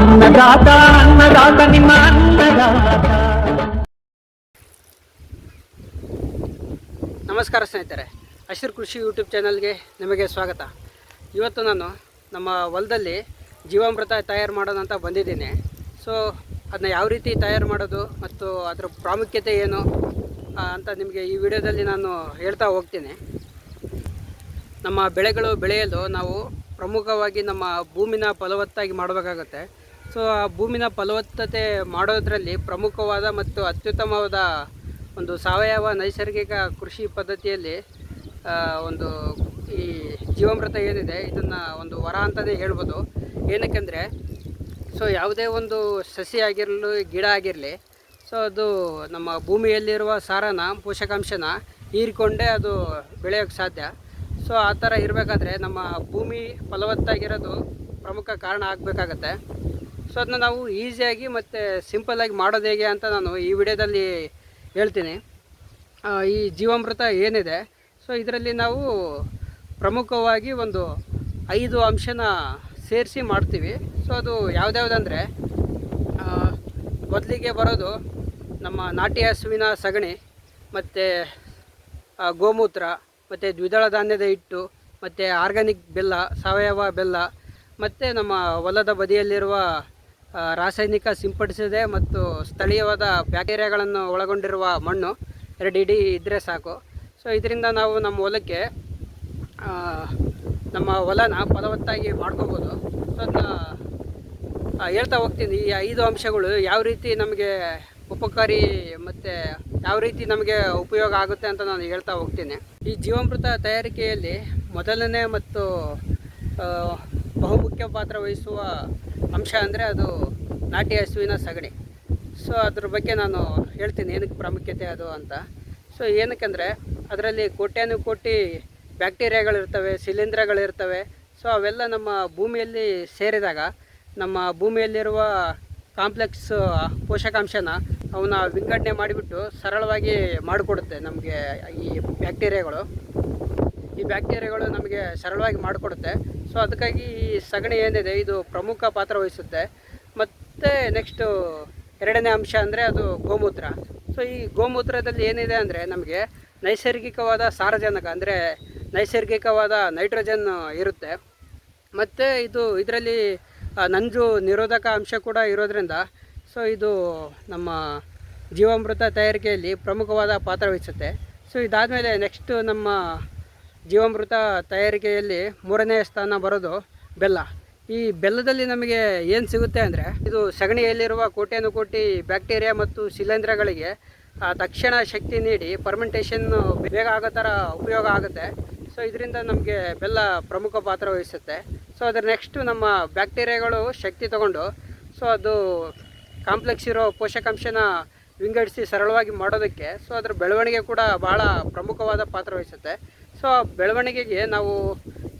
ಅನ್ನದಾತ ಅನ್ನದಾತ ನಿಮ್ಮ ಅನ್ನದಾತ. ನಮಸ್ಕಾರ ಸ್ನೇಹಿತರೆ, ಹಸಿರು ಕೃಷಿ ಯೂಟ್ಯೂಬ್ ಚಾನಲ್ಗೆ ನಿಮಗೆ ಸ್ವಾಗತ. ಇವತ್ತು ನಾನು ನಮ್ಮ ಹೊಲದಲ್ಲಿ ಜೀವಾಮೃತ ತಯಾರು ಮಾಡೋಣ ಅಂತ ಬಂದಿದ್ದೀನಿ. ಸೊ ಅದನ್ನ ಯಾವ ರೀತಿ ತಯಾರು ಮಾಡೋದು ಮತ್ತು ಅದರ ಪ್ರಾಮುಖ್ಯತೆ ಏನು ಅಂತ ನಿಮಗೆ ಈ ವಿಡಿಯೋದಲ್ಲಿ ನಾನು ಹೇಳ್ತಾ ಹೋಗ್ತೀನಿ. ನಮ್ಮ ಬೆಳೆಗಳು ಬೆಳೆಯಲು ನಾವು ಪ್ರಮುಖವಾಗಿ ನಮ್ಮ ಭೂಮಿನ ಫಲವತ್ತಾಗಿ ಮಾಡಬೇಕಾಗುತ್ತೆ. ಸೊ ಆ ಭೂಮಿನ ಫಲವತ್ತತೆ ಮಾಡೋದರಲ್ಲಿ ಪ್ರಮುಖವಾದ ಮತ್ತು ಅತ್ಯುತ್ತಮವಾದ ಒಂದು ಸಾವಯವ ನೈಸರ್ಗಿಕ ಕೃಷಿ ಪದ್ಧತಿಯಲ್ಲಿ ಒಂದು ಈ ಜೀವಾಮೃತ ಏನಿದೆ ಇದನ್ನು ಒಂದು ವರ ಅಂತಲೇ ಹೇಳ್ಬೋದು. ಏನಕ್ಕೆಂದರೆ ಸೊ ಯಾವುದೇ ಒಂದು ಸಸಿ ಆಗಿರಲಿ ಗಿಡ ಆಗಿರಲಿ, ಸೊ ಅದು ನಮ್ಮ ಭೂಮಿಯಲ್ಲಿರುವ ಸಾರನ ಪೋಷಕಾಂಶನ ಹೀರಿಕೊಂಡೇ ಅದು ಬೆಳೆಯೋಕ್ಕೆ ಸಾಧ್ಯ. ಸೊ ಆ ಥರ ಇರಬೇಕಾದ್ರೆ ನಮ್ಮ ಭೂಮಿ ಫಲವತ್ತಾಗಿರೋದು ಪ್ರಮುಖ ಕಾರಣ ಆಗಬೇಕಾಗತ್ತೆ. ಸೊ ಅದನ್ನ ನಾವು ಈಸಿಯಾಗಿ ಮತ್ತು ಸಿಂಪಲ್ಲಾಗಿ ಮಾಡೋದು ಹೇಗೆ ಅಂತ ನಾನು ಈ ವಿಡಿಯೋದಲ್ಲಿ ಹೇಳ್ತೀನಿ. ಈ ಜೀವಾಮೃತ ಏನಿದೆ, ಸೊ ಇದರಲ್ಲಿ ನಾವು ಪ್ರಮುಖವಾಗಿ ಒಂದು 5 ಅಂಶನ ಸೇರಿಸಿ ಮಾಡ್ತೀವಿ. ಸೊ ಅದು ಯಾವುದ್ಯಾವುದಂದರೆ, ಮೊದಲಿಗೆ ಬರೋದು ನಮ್ಮ ನಾಟಿ ಹಸುವಿನ ಸಗಣಿ, ಮತ್ತು ಗೋಮೂತ್ರ, ಮತ್ತು ದ್ವಿದಳ ಧಾನ್ಯದ ಹಿಟ್ಟು, ಮತ್ತು ಆರ್ಗ್ಯಾನಿಕ್ ಬೆಲ್ಲ, ಸಾವಯವ ಬೆಲ್ಲ, ಮತ್ತು ನಮ್ಮ ಹೊಲದ ಬದಿಯಲ್ಲಿರುವ ರಾಸಾಯನಿಕ ಸಿಂಪಡಿಸದೆ ಮತ್ತು ಸ್ಥಳೀಯವಾದ ಬ್ಯಾಕ್ಟೀರಿಯಾಗಳನ್ನು ಒಳಗೊಂಡಿರುವ ಮಣ್ಣು 2 ಇಡಿ ಇದ್ದರೆ ಸಾಕು. ಸೊ ಇದರಿಂದ ನಾವು ನಮ್ಮ ಹೊಲಕ್ಕೆ ನಮ್ಮ ಹೊಲನ ಫಲವತ್ತಾಗಿ ಮಾಡ್ಕೋಬೋದು. ಸೊ ಅದನ್ನ ಹೇಳ್ತಾ ಹೋಗ್ತೀನಿ. ಈ 5 ಅಂಶಗಳು ಯಾವ ರೀತಿ ನಮಗೆ ಉಪಕಾರಿ ಮತ್ತು ಯಾವ ರೀತಿ ನಮಗೆ ಉಪಯೋಗ ಆಗುತ್ತೆ ಅಂತ ನಾನು ಹೇಳ್ತಾ ಹೋಗ್ತೀನಿ. ಈ ಜೀವಾಮೃತ ತಯಾರಿಕೆಯಲ್ಲಿ ಮೊದಲನೇ ಮತ್ತು ಬಹುಮುಖ್ಯ ಪಾತ್ರ ವಹಿಸುವ ಅಂಶ ಅಂದರೆ ಅದು ನಾಟಿ ಹಸುವಿನ ಸಗಣಿ. ಸೊ ಅದ್ರ ಬಗ್ಗೆ ನಾನು ಹೇಳ್ತೀನಿ ಏನಕ್ಕೆ ಪ್ರಾಮುಖ್ಯತೆ ಅದು ಅಂತ. ಸೊ ಏನಕ್ಕೆಂದರೆ ಅದರಲ್ಲಿ ಕೋಟ್ಯಾನುಕೋಟಿ ಬ್ಯಾಕ್ಟೀರಿಯಾಗಳಿರ್ತವೆ, ಶಿಲೀಂಧ್ರಗಳಿರ್ತವೆ. ಸೊ ಅವೆಲ್ಲ ನಮ್ಮ ಭೂಮಿಯಲ್ಲಿ ಸೇರಿದಾಗ ನಮ್ಮ ಭೂಮಿಯಲ್ಲಿರುವ ಕಾಂಪ್ಲೆಕ್ಸ್ ಪೋಷಕಾಂಶನ ಅವನ್ನ ವಿಂಗಡಣೆ ಮಾಡಿಬಿಟ್ಟು ಸರಳವಾಗಿ ಮಾಡಿಕೊಡುತ್ತೆ ನಮಗೆ. ಈ ಬ್ಯಾಕ್ಟೀರಿಯಾಗಳು ನಮಗೆ ಸರಳವಾಗಿ ಮಾಡಿಕೊಡುತ್ತೆ. ಸೊ ಅದಕ್ಕಾಗಿ ಈ ಸಗಣಿ ಏನಿದೆ ಇದು ಪ್ರಮುಖ ಪಾತ್ರ ವಹಿಸುತ್ತೆ. ಮತ್ತು ನೆಕ್ಸ್ಟು 2ನೇ ಅಂಶ ಅಂದರೆ ಅದು ಗೋಮೂತ್ರ. ಸೊ ಈ ಗೋಮೂತ್ರದಲ್ಲಿ ಏನಿದೆ ಅಂದರೆ ನಮಗೆ ನೈಸರ್ಗಿಕವಾದ ಸಾರಜನಕ ಅಂದರೆ ನೈಸರ್ಗಿಕವಾದ ನೈಟ್ರೋಜನ್ ಇರುತ್ತೆ. ಮತ್ತು ಇದರಲ್ಲಿ ನಂಜು ನಿರೋಧಕ ಅಂಶ ಕೂಡ ಇರೋದರಿಂದ ಸೊ ಇದು ನಮ್ಮ ಜೀವಾಮೃತ ತಯಾರಿಕೆಯಲ್ಲಿ ಪ್ರಮುಖವಾದ ಪಾತ್ರ ವಹಿಸುತ್ತೆ. ಸೊ ಇದಾದಮೇಲೆ ನೆಕ್ಸ್ಟು ನಮ್ಮ ಜೀವಾಮೃತ ತಯಾರಿಕೆಯಲ್ಲಿ 3ನೇ ಸ್ಥಾನ ಬರೋದು ಬೆಲ್ಲ. ಈ ಬೆಲ್ಲದಲ್ಲಿ ನಮಗೆ ಏನು ಸಿಗುತ್ತೆ ಅಂದರೆ ಇದು ಸಗಣಿಯಲ್ಲಿರುವ ಕೋಟ್ಯಾನುಕೋಟಿ ಬ್ಯಾಕ್ಟೀರಿಯಾ ಮತ್ತು ಶಿಲೀಂಧ್ರಗಳಿಗೆ ತಕ್ಷಣ ಶಕ್ತಿ ನೀಡಿ ಫರ್ಮೆಂಟೇಷನ್ ಬೇಗ ಆಗೋ ಥರ ಉಪಯೋಗ ಆಗುತ್ತೆ. ಸೊ ಇದರಿಂದ ನಮಗೆ ಬೆಲ್ಲ ಪ್ರಮುಖ ಪಾತ್ರ ವಹಿಸುತ್ತೆ. ಸೊ ಅದರ ನೆಕ್ಸ್ಟು ನಮ್ಮ ಬ್ಯಾಕ್ಟೀರಿಯಾಗಳು ಶಕ್ತಿ ತಗೊಂಡು ಸೊ ಅದು ಕಾಂಪ್ಲೆಕ್ಸ್ ಇರೋ ಪೋಷಕಾಂಶನ ವಿಂಗಡಿಸಿ ಸರಳವಾಗಿ ಮಾಡೋದಕ್ಕೆ ಸೊ ಅದರ ಬೆಳವಣಿಗೆ ಕೂಡ ಭಾಳ ಪ್ರಮುಖವಾದ ಪಾತ್ರ ವಹಿಸುತ್ತೆ. ಸೊ ಬೆಳವಣಿಗೆಗೆ ನಾವು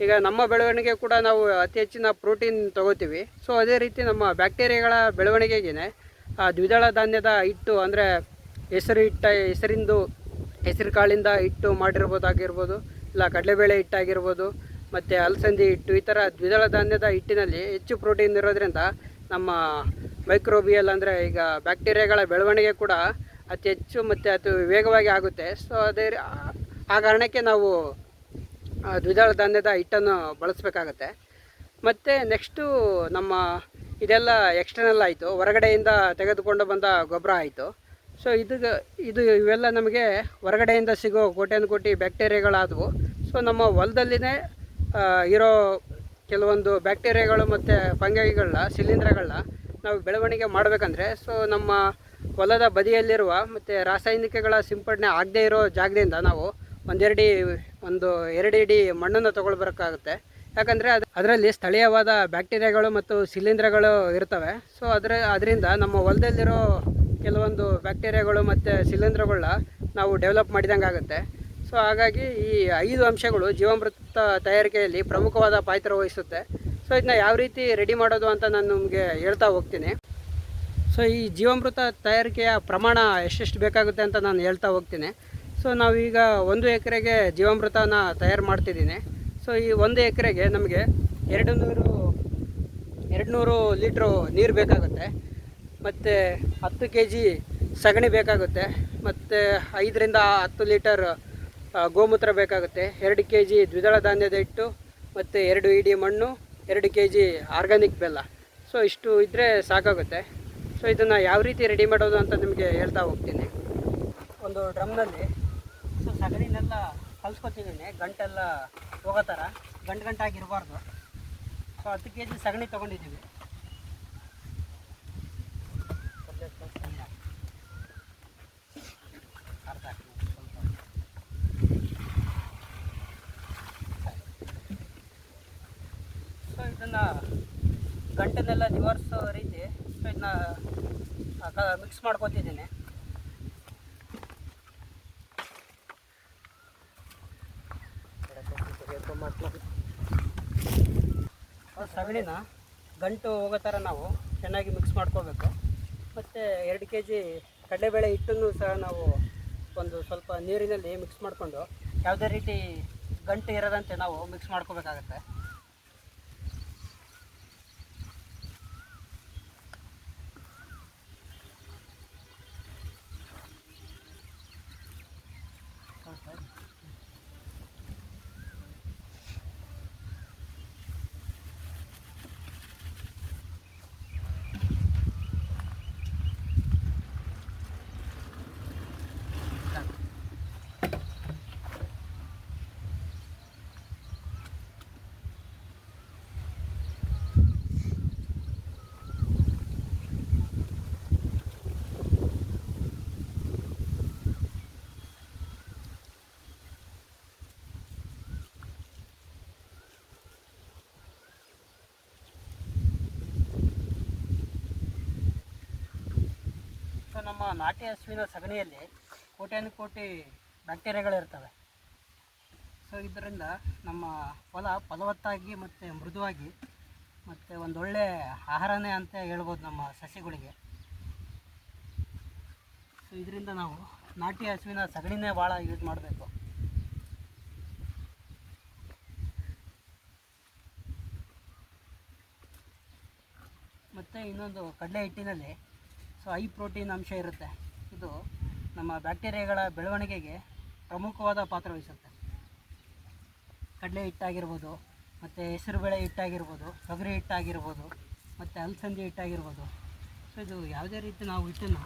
ಈಗ ನಮ್ಮ ಬೆಳವಣಿಗೆ ಕೂಡ ನಾವು ಅತಿ ಹೆಚ್ಚಿನ ಪ್ರೋಟೀನ್ ತೊಗೋತೀವಿ. ಸೊ ಅದೇ ರೀತಿ ನಮ್ಮ ಬ್ಯಾಕ್ಟೀರಿಯಾಗಳ ಬೆಳವಣಿಗೆಗೆ ದ್ವಿದಳ ಧಾನ್ಯದ ಹಿಟ್ಟು ಅಂದರೆ ಹೆಸರು ಕಾಳಿಂದ ಹಿಟ್ಟು ಮಾಡಿರ್ಬೋದಾಗಿರ್ಬೋದು, ಇಲ್ಲ ಕಡಲೆಬೇಳೆ ಹಿಟ್ಟಾಗಿರ್ಬೋದು, ಮತ್ತು ಅಲಸಂದಿ ಹಿಟ್ಟು, ಈ ಥರ ದ್ವಿದಳ ಧಾನ್ಯದ ಹಿಟ್ಟಿನಲ್ಲಿ ಹೆಚ್ಚು ಪ್ರೋಟೀನ್ ಇರೋದ್ರಿಂದ ನಮ್ಮ ಮೈಕ್ರೋಬಿಯಲ್ ಅಂದರೆ ಈಗ ಬ್ಯಾಕ್ಟೀರಿಯಾಗಳ ಬೆಳವಣಿಗೆ ಕೂಡ ಅತಿ ಹೆಚ್ಚು ಮತ್ತು ಅತಿ ವೇಗವಾಗಿ ಆಗುತ್ತೆ. ಸೊ ಆ ಕಾರಣಕ್ಕೆ ನಾವು ದ್ವಿದಳ ಧಾನ್ಯದ ಹಿಟ್ಟನ್ನು ಬಳಸಬೇಕಾಗತ್ತೆ. ಮತ್ತು ನೆಕ್ಸ್ಟು ನಮ್ಮ ಇದೆಲ್ಲ ಎಕ್ಸ್ಟರ್ನಲ್ ಆಯಿತು, ಹೊರಗಡೆಯಿಂದ ತೆಗೆದುಕೊಂಡು ಬಂದ ಗೊಬ್ಬರ ಆಯಿತು. ಸೊ ಇವೆಲ್ಲ ನಮಗೆ ಹೊರಗಡೆಯಿಂದ ಸಿಗೋ ಕೋಟ್ಯಾನುಕೋಟಿ ಬ್ಯಾಕ್ಟೀರಿಯಾಗಳಾದವು. ಸೊ ನಮ್ಮ ಹೊಲದಲ್ಲಿನೇ ಇರೋ ಕೆಲವೊಂದು ಬ್ಯಾಕ್ಟೀರಿಯಾಗಳು ಮತ್ತು ಫಂಗೈಗಳನ್ನ ಶಿಲೀಂಧ್ರಗಳನ್ನ ನಾವು ಬೆಳವಣಿಗೆ ಮಾಡಬೇಕಂದ್ರೆ ಸೊ ನಮ್ಮ ಹೊಲದ ಬದಿಯಲ್ಲಿರುವ ಮತ್ತು ರಾಸಾಯನಿಕಗಳ ಸಿಂಪಡಣೆ ಆಗದೇ ಇರೋ ಜಾಗದಿಂದ ನಾವು 2 ಇಡಿ ಮಣ್ಣನ್ನು ತೊಗೊಳ್ಬೇಕಾಗುತ್ತೆ. ಯಾಕಂದರೆ ಅದರಲ್ಲಿ ಸ್ಥಳೀಯವಾದ ಬ್ಯಾಕ್ಟೀರಿಯಾಗಳು ಮತ್ತು ಶಿಲೀಂಧ್ರಗಳು ಇರ್ತವೆ. ಸೊ ಅದರಿಂದ ನಮ್ಮ ಹೊಲದಲ್ಲಿರೋ ಕೆಲವೊಂದು ಬ್ಯಾಕ್ಟೀರಿಯಾಗಳು ಮತ್ತು ಶಿಲೀಂಧ್ರಗಳನ್ನ ನಾವು ಡೆವಲಪ್ ಮಾಡಿದಂಗೆ ಆಗುತ್ತೆ. ಸೊ ಹಾಗಾಗಿ ಈ 5 ಅಂಶಗಳು ಜೀವಾಮೃತ ತಯಾರಿಕೆಯಲ್ಲಿ ಪ್ರಮುಖವಾದ ಪಾತ್ರ ವಹಿಸುತ್ತೆ. ಸೊ ಇದನ್ನ ಯಾವ ರೀತಿ ರೆಡಿ ಮಾಡೋದು ಅಂತ ನಾನು ನಿಮಗೆ ಹೇಳ್ತಾ ಹೋಗ್ತೀನಿ. ಸೊ ಈ ಜೀವಾಮೃತ ತಯಾರಿಕೆಯ ಪ್ರಮಾಣ ಎಷ್ಟೆಷ್ಟು ಬೇಕಾಗುತ್ತೆ ಅಂತ ನಾನು ಹೇಳ್ತಾ ಹೋಗ್ತೀನಿ. ಸೊ ನಾವೀಗ 1 ಎಕರೆಗೆ ಜೀವಾಮೃತನ ತಯಾರು ಮಾಡ್ತಿದ್ದೀನಿ. ಸೊ ಈ 1 ಎಕರೆಗೆ ನಮಗೆ 200 200 ಲೀಟ್ರು ನೀರು ಬೇಕಾಗುತ್ತೆ, ಮತ್ತು 10 ಕೆ ಜಿ ಸಗಣಿ ಬೇಕಾಗುತ್ತೆ, ಮತ್ತು 5ರಿಂದ 10 ಲೀಟರ್ ಗೋಮೂತ್ರ ಬೇಕಾಗುತ್ತೆ, 2 ಕೆ ಜಿ ದ್ವಿದಳ ಧಾನ್ಯದ ಹಿಟ್ಟು, ಮತ್ತು 2 ಇಡಿ ಮಣ್ಣು, 2 ಕೆ ಜಿ ಆರ್ಗ್ಯಾನಿಕ್ ಬೆಲ್ಲ. ಸೊ ಇಷ್ಟು ಇದ್ದರೆ ಸಾಕಾಗುತ್ತೆ. ಸೊ ಇದನ್ನು ಯಾವ ರೀತಿ ರೆಡಿ ಮಾಡೋದು ಅಂತ ನಿಮಗೆ ಹೇಳ್ತಾ ಹೋಗ್ತೀನಿ. ಒಂದು ಡ್ರಮ್ನಲ್ಲಿ ಸೊ ಸಗಣಿನೆಲ್ಲ ಕಲ್ಸ್ಕೊತಿದ್ದೀನಿ, ಗಂಟೆಲ್ಲ ಹೋಗೋ ಥರ, ಗಂಟಾಗಿರಬಾರ್ದು. ಸೊ 10 ಕೆ ಜಿ ಸಗಣಿ ತೊಗೊಂಡಿದ್ದೀವಿ. ಸೊ ಇದನ್ನು ಗಂಟನ್ನೆಲ್ಲ ನಿವಾರಿಸೋ ರೀತಿ ಸೊ ಇದನ್ನ ಮಿಕ್ಸ್ ಮಾಡ್ಕೊತಿದ್ದೀನಿ. ಸಗಣಿನ ಗಂಟು ಹೋಗೋ ಥರ ನಾವು ಚೆನ್ನಾಗಿ ಮಿಕ್ಸ್ ಮಾಡ್ಕೋಬೇಕು. ಮತ್ತು 2 ಕೆ ಜಿ ಕಡಲೆಬೇಳೆ ಹಿಟ್ಟನ್ನು ಸಹ ನಾವು ಒಂದು ಸ್ವಲ್ಪ ನೀರಿನಲ್ಲಿ ಮಿಕ್ಸ್ ಮಾಡಿಕೊಂಡು ಯಾವುದೇ ರೀತಿ ಗಂಟು ಇರದಂತೆ ನಾವು ಮಿಕ್ಸ್ ಮಾಡ್ಕೋಬೇಕಾಗತ್ತೆ. ನಮ್ಮ ನಾಟಿ ಹಸುವಿನ ಸಗಣಿಯಲ್ಲಿ ಕೋಟ್ಯಾನುಕೋಟಿ ಬ್ಯಾಕ್ಟೀರಿಯಾಗಳಿರ್ತವೆ. ಸೊ ಇದರಿಂದ ನಮ್ಮ ಹೊಲ ಫಲವತ್ತಾಗಿ ಮತ್ತು ಮೃದುವಾಗಿ ಮತ್ತು ಒಂದೊಳ್ಳೆ ಆಹಾರನೇ ಅಂತ ಹೇಳ್ಬೋದು ನಮ್ಮ ಸಸ್ಯಗಳಿಗೆ. ಸೊ ಇದರಿಂದ ನಾವು ನಾಟಿ ಹಸುವಿನ ಸಗಣಿನೇ ಭಾಳ ಯೂಸ್ ಮಾಡಬೇಕು. ಮತ್ತು ಇನ್ನೊಂದು ಕಡಲೆ ಹಿಟ್ಟಿನಲ್ಲಿ ಸೊ ಹೈ ಪ್ರೋಟೀನ್ ಅಂಶ ಇರುತ್ತೆ. ಇದು ನಮ್ಮ ಬ್ಯಾಕ್ಟೀರಿಯಾಗಳ ಬೆಳವಣಿಗೆಗೆ ಪ್ರಮುಖವಾದ ಪಾತ್ರ ವಹಿಸುತ್ತೆ. ಕಡಲೆ ಹಿಟ್ಟಾಗಿರ್ಬೋದು, ಮತ್ತು ಹೆಸರುಬೇಳೆ ಹಿಟ್ಟಾಗಿರ್ಬೋದು, ತೊಗರಿ ಹಿಟ್ಟಾಗಿರ್ಬೋದು, ಮತ್ತು ಅಲಸಂದಿ ಹಿಟ್ಟಾಗಿರ್ಬೋದು. ಸೊ ಇದು ಯಾವುದೇ ರೀತಿ ನಾವು ಹಿಟ್ಟನ್ನು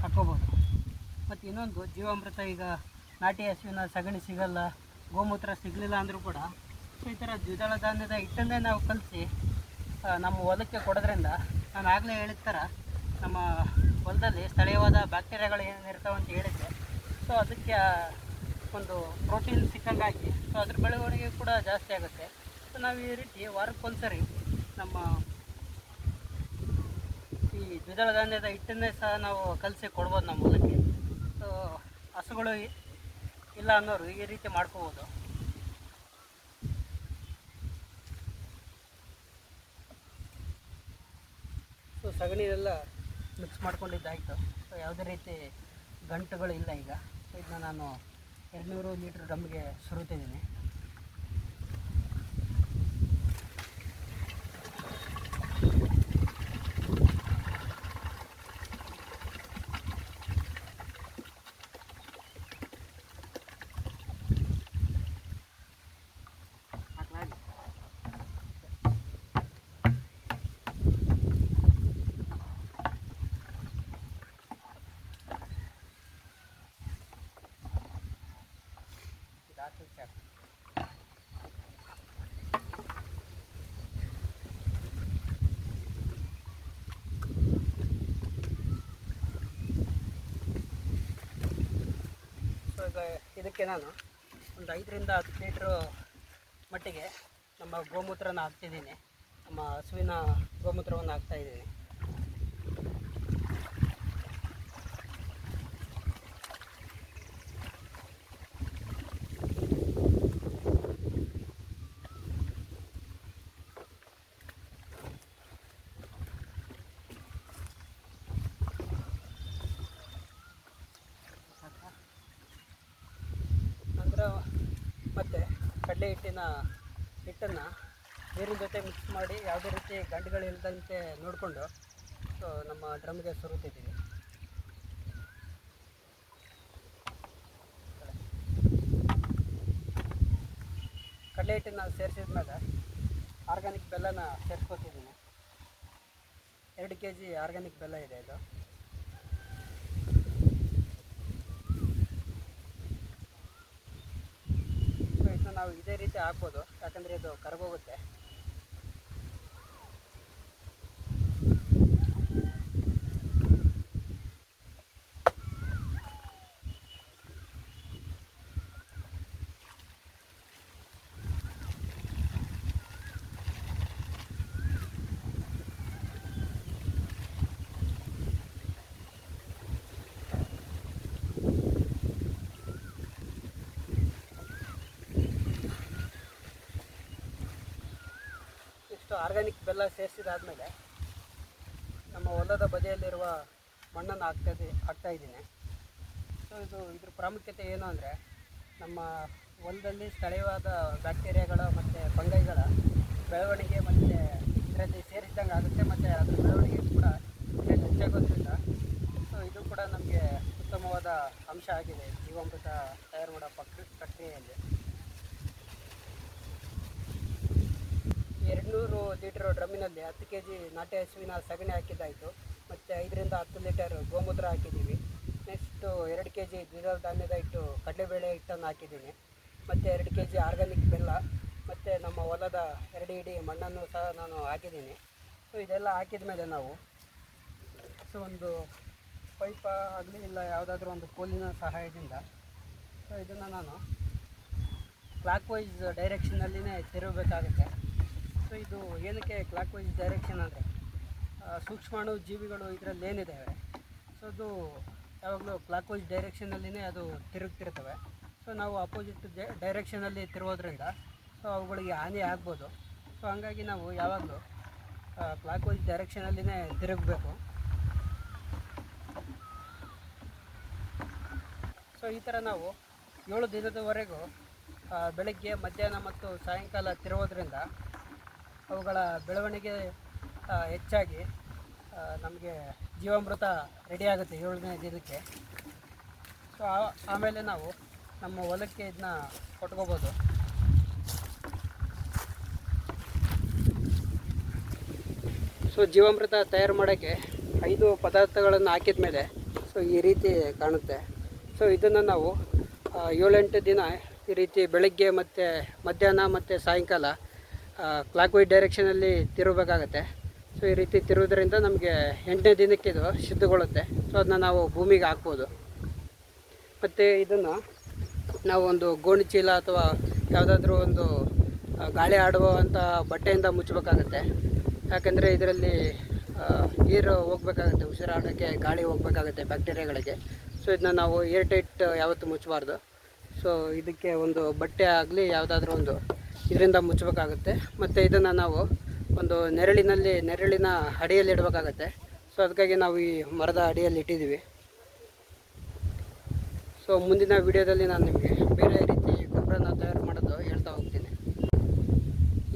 ಹಾಕ್ಕೋಬೋದು. ಮತ್ತು ಇನ್ನೊಂದು ಜೀವಾಮೃತ, ಈಗ ನಾಟಿ ಹಸುವಿನ ಸಗಣಿ ಸಿಗಲ್ಲ, ಗೋಮೂತ್ರ ಸಿಗಲಿಲ್ಲ ಅಂದರೂ ಕೂಡ ಸೊ ಈ ಥರ ದ್ವಿದಳ ಧಾನ್ಯದ ಹಿಟ್ಟನ್ನೇ ನಾವು ಕಲಸಿ ನಮ್ಮ ಹೊಲಕ್ಕೆ ಕೊಡೋದ್ರಿಂದ, ನಾನು ಆಗಲೇ ಹೇಳಿದ ಥರ ನಮ್ಮ ಹೊಲದಲ್ಲಿ ಸ್ಥಳೀಯವಾದ ಬ್ಯಾಕ್ಟೀರಿಯಾಗಳು ಏನಿರ್ತಾವೆ ಅಂತ ಹೇಳಿದ್ದೆ. ಸೊ ಅದಕ್ಕೆ ಒಂದು ಪ್ರೋಟೀನ್ ಸಿಕ್ಕಂಗಾಗಿ ಸೊ ಅದ್ರ ಬೆಳವಣಿಗೆ ಕೂಡ ಜಾಸ್ತಿ ಆಗುತ್ತೆ. ಸೊ ನಾವು ಈ ರೀತಿ ವಾರಕ್ಕೊಂದ್ಸರಿ ನಮ್ಮ ಈ ದ್ವಿದಳ ಧಾನ್ಯದ ಹಿಟ್ಟನ್ನೇ ಸಹ ನಾವು ಕಲಸಿ ಕೊಡ್ಬೋದು ನಮ್ಮ ಹೊಲಕ್ಕೆ. ಸೊ ಹಸುಗಳು ಇಲ್ಲ ಅನ್ನೋರು ಈ ರೀತಿ ಮಾಡ್ಕೋಬೋದು. ಸೊ ಸಗಣಿಯೆಲ್ಲ ಮಿಕ್ಸ್ ಮಾಡ್ಕೊಂಡಿದ್ದಾಯಿತು. ಸೊ ಯಾವುದೇ ರೀತಿ ಗಂಟುಗಳು ಇಲ್ಲ ಈಗ. ಸೊ ಇದನ್ನ ನಾನು 200 ಲೀಟ್ರ್ ಡ್ರಮ್ಗೆ ಸುರುತ್ತಿದ್ದೀನಿ. ಸೊ ಈಗ ಇದಕ್ಕೆ ನಾನು ಒಂದು 5ರಿಂದ 10 ಲೀಟ್ರು ಮಟ್ಟಿಗೆ ನಮ್ಮ ಗೋಮೂತ್ರನ ಹಾಕ್ತಿದ್ದೀನಿ. ನಮ್ಮ ಹಸುವಿನ ಗೋಮೂತ್ರವನ್ನು ಹಾಕ್ತಾಯಿದ್ದೀನಿ. ನಂತರ ಮತ್ತು ಕಡಲೆ ಹಿಟ್ಟನ್ನು ನೀರಿನ ಜೊತೆ ಮಿಕ್ಸ್ ಮಾಡಿ ಯಾವುದೇ ರೀತಿ ಗಂಟುಗಳಿಲ್ಲದಂತೆ ನೋಡಿಕೊಂಡು ಸೊ ನಮ್ಮ ಡ್ರಮ್ಗೆ ಸುರುತ್ತಿದ್ದೀವಿ. ಕಡಲೆ ಹಿಟ್ಟನ್ನು ಸೇರಿಸಿದ ಮೇಲೆ ಆರ್ಗ್ಯಾನಿಕ್ ಬೆಲ್ಲನ ಸೇರಿಸ್ಕೊತಿದ್ದೀನಿ. 2 kg ಆರ್ಗ್ಯಾನಿಕ್ ಬೆಲ್ಲ ಇದೆ ಇದು. ಸೊ ಇದನ್ನ ನಾವು ಇದೇ ರೀತಿ ಹಾಕ್ಬೋದು, ಯಾಕಂದರೆ ಇದು ಕರಗೋಗುತ್ತೆ. ಆರ್ಗ್ಯಾನಿಕ್ ಬೆಲ್ಲ ಸೇರಿಸಿದಾದ್ಮೇಲೆ ನಮ್ಮ ಹೊಲದ ಬದಿಯಲ್ಲಿರುವ ಮಣ್ಣನ್ನು ಹಾಕ್ತಾ ಇದ್ದೀನಿ. ಸೊ ಇದ್ರ ಪ್ರಾಮುಖ್ಯತೆ ಏನು ಅಂದರೆ, ನಮ್ಮ ಹೊಲದಲ್ಲಿ ಸ್ಥಳೀಯವಾದ ಬ್ಯಾಕ್ಟೀರಿಯಾಗಳು ಮತ್ತು ಫಂಗೈಗಳ ಬೆಳವಣಿಗೆ ಮತ್ತು ಇದರಲ್ಲಿ ಸೇರಿಸಿದಂಗೆ ಆಗುತ್ತೆ, ಮತ್ತು ಅದರ ಬೆಳವಣಿಗೆ ಕೂಡ ಹೆಚ್ಚಾಗೋದ್ರಿಂದ ಸೊ ಇದು ಕೂಡ ನಮಗೆ ಉತ್ತಮವಾದ ಅಂಶ ಆಗಿದೆ ಜೀವಾಮೃತ ತಯಾರು ಮಾಡೋ ಪ್ರಕ್ರಿಯೆಯಲ್ಲಿ. 200 ಲೀಟರ್ ಡ್ರಮ್ಮಿನಲ್ಲಿ 10 kg ನಾಟಿ ಹಸುವಿನ ಸಗಣಿ ಹಾಕಿದ್ದಾಯಿತು, ಮತ್ತು 5 ರಿಂದ 10 ಲೀಟರ್ ಗೋಮೂತ್ರ ಹಾಕಿದ್ದೀವಿ. ನೆಕ್ಸ್ಟು 2 kg ದ್ವಿದಳ ಧಾನ್ಯದ ಹಿಟ್ಟು, ಕಡಲೆಬೇಳೆ ಹಿಟ್ಟನ್ನು ಹಾಕಿದ್ದೀನಿ, ಮತ್ತು 2 kg ಆರ್ಗ್ಯಾನಿಕ್ ಬೆಲ್ಲ, ಮತ್ತು ನಮ್ಮ ಹೊಲದ 2 ಇಡಿ ಮಣ್ಣನ್ನು ಸಹ ನಾನು ಹಾಕಿದ್ದೀನಿ. ಸೊ ಇದೆಲ್ಲ ಹಾಕಿದ ಮೇಲೆ ನಾವು ಸೊ ಒಂದು ಪೈಪ ಆಗಲಿ ಇಲ್ಲ ಯಾವುದಾದ್ರೂ ಒಂದು ಕೋಲಿನ ಸಹಾಯದಿಂದ ಸೊ ಇದನ್ನು ನಾನು ಕ್ಲಾಕ್ ವೈಸ್ ಡೈರೆಕ್ಷನ್ನಲ್ಲಿನೇ ತಿರುಗಬೇಕಾಗುತ್ತೆ. ಸೊ ಇದು ಏನಕ್ಕೆ ಕ್ಲಾಕ್ ವೈಸ್ ಡೈರೆಕ್ಷನ್ ಅಂದರೆ, ಸೂಕ್ಷ್ಮಾಣು ಜೀವಿಗಳು ಇದರಲ್ಲಿ ಏನಿದ್ದಾವೆ ಸೊ ಅದು ಯಾವಾಗಲೂ ಕ್ಲಾಕ್ ವೈಸ್ ಡೈರೆಕ್ಷನ್ನಲ್ಲಿನೇ ಅದು ತಿರುಗ್ತಿರ್ತವೆ. ಸೊ ನಾವು ಅಪೋಸಿಟ್ ಡೈರೆಕ್ಷನಲ್ಲಿ ತಿರುಗೋದ್ರಿಂದ ಸೊ ಅವುಗಳಿಗೆ ಹಾನಿ ಆಗ್ಬೋದು. ಸೊ ಹಂಗಾಗಿ ನಾವು ಯಾವಾಗಲೂ ಕ್ಲಾಕ್ ವೈಸ್ ಡೈರೆಕ್ಷನಲ್ಲಿನೇ ತಿರುಗಬೇಕು. ಸೊ ಈ ಥರ ನಾವು 7 ದಿನದವರೆಗೂ ಬೆಳಗ್ಗೆ, ಮಧ್ಯಾಹ್ನ ಮತ್ತು ಸಾಯಂಕಾಲ ತಿರುಗೋದ್ರಿಂದ ಅವುಗಳ ಬೆಳವಣಿಗೆ ಹೆಚ್ಚಾಗಿ ನಮಗೆ ಜೀವಾಮೃತ ರೆಡಿ ಆಗುತ್ತೆ 7ನೇ ದಿನಕ್ಕೆ. ಸೊ ಆಮೇಲೆ ನಾವು ನಮ್ಮ ಹೊಲಕ್ಕೆ ಇದನ್ನ ಕೊಟ್ಕೋಬೋದು. ಸೊ ಜೀವಾಮೃತ ತಯಾರು ಮಾಡೋಕ್ಕೆ 5 ಪದಾರ್ಥಗಳನ್ನು ಹಾಕಿದ ಮೇಲೆ ಸೊ ಈ ರೀತಿ ಕಾಣುತ್ತೆ. ಸೊ ಇದನ್ನು ನಾವು 7-8 ದಿನ ಈ ರೀತಿ ಬೆಳಗ್ಗೆ ಮತ್ತು ಮಧ್ಯಾಹ್ನ ಮತ್ತು ಸಾಯಂಕಾಲ ಕ್ಲಾಕ್ ವೈಸ್ ಡೈರೆಕ್ಷನಲ್ಲಿ ತಿರುಗಬೇಕಾಗತ್ತೆ. ಸೊ ಈ ರೀತಿ ತಿರುವುದರಿಂದ ನಮಗೆ 8ನೇ ದಿನಕ್ಕೆ ಇದು ಸಿದ್ಧಗೊಳ್ಳುತ್ತೆ. ಸೊ ಅದನ್ನ ನಾವು ಭೂಮಿಗೆ ಹಾಕ್ಬೋದು. ಮತ್ತು ಇದನ್ನು ನಾವು ಒಂದು ಗೋಣಿ ಚೀಲ ಅಥವಾ ಯಾವುದಾದ್ರೂ ಒಂದು ಗಾಳಿ ಆಡುವಂಥ ಬಟ್ಟೆಯಿಂದ ಮುಚ್ಚಬೇಕಾಗತ್ತೆ. ಯಾಕಂದರೆ ಇದರಲ್ಲಿ ನೀರು ಹೋಗ್ಬೇಕಾಗತ್ತೆ, ಉಸಿರಾಡೋಕ್ಕೆ ಗಾಳಿ ಹೋಗ್ಬೇಕಾಗತ್ತೆ ಬ್ಯಾಕ್ಟೀರಿಯಾಗಳಿಗೆ. ಸೊ ಇದನ್ನ ನಾವು ಏರ್ ಟೈಟ್ ಯಾವತ್ತೂ ಮುಚ್ಚಬಾರ್ದು. ಸೊ ಇದಕ್ಕೆ ಒಂದು ಬಟ್ಟೆ ಆಗಲಿ ಯಾವುದಾದ್ರೂ ಒಂದು ಇದರಿಂದ ಮುಚ್ಚಬೇಕಾಗುತ್ತೆ. ಮತ್ತು ಇದನ್ನು ನಾವು ಒಂದು ನೆರಳಿನ ಅಡಿಯಲ್ಲಿ ಇಡಬೇಕಾಗತ್ತೆ. ಸೊ ಅದಕ್ಕಾಗಿ ನಾವು ಈ ಮರದ ಅಡಿಯಲ್ಲಿ ಇಟ್ಟಿದ್ದೀವಿ. ಸೊ ಮುಂದಿನ ವಿಡಿಯೋದಲ್ಲಿ ನಾನು ನಿಮಗೆ ಬೇರೆ ರೀತಿ ಗೊಬ್ಬರನ ತಯಾರು ಮಾಡೋದು ಹೇಳ್ತಾ ಹೋಗ್ತೀನಿ.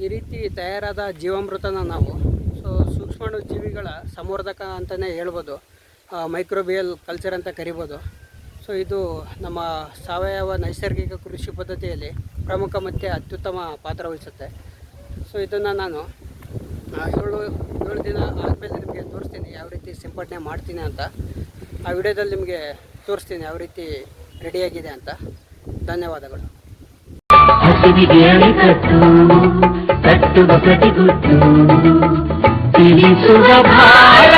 ಈ ರೀತಿ ತಯಾರಾದ ಜೀವಾಮೃತನ ನಾವು ಸೊ ಸೂಕ್ಷ್ಮಾಣು ಜೀವಿಗಳ ಸಂವರ್ಧಕ ಅಂತಲೇ ಹೇಳ್ಬೋದು, ಮೈಕ್ರೋಬಿಯಲ್ ಕಲ್ಚರ್ ಅಂತ ಕರಿಬೋದು. ಸೊ ಇದು ನಮ್ಮ ಸಾವಯವ ನೈಸರ್ಗಿಕ ಕೃಷಿ ಪದ್ಧತಿಯಲ್ಲಿ ಪ್ರಮುಖ ಮತ್ತು ಅತ್ಯುತ್ತಮ ಪಾತ್ರ ವಹಿಸುತ್ತೆ. ಸೊ ಇದನ್ನು ನಾನು 7 ದಿನ ಆದಮೇಲೆ ನಿಮಗೆ ತೋರಿಸ್ತೀನಿ ಯಾವ ರೀತಿ ಸಿಂಪಡಣೆ ಮಾಡ್ತೀನಿ ಅಂತ. ಆ ವಿಡಿಯೋದಲ್ಲಿ ನಿಮಗೆ ತೋರಿಸ್ತೀನಿ ಯಾವ ರೀತಿ ರೆಡಿಯಾಗಿದೆ ಅಂತ. ಧನ್ಯವಾದಗಳು. ಹಸಿವಿಗೆ ಅಣೆಕಟ್ಟು ಕಟ್ಟುವ ಪ್ರತಿಗುಟ್ಟು ತಿಳಿಸುವ ಭಾರ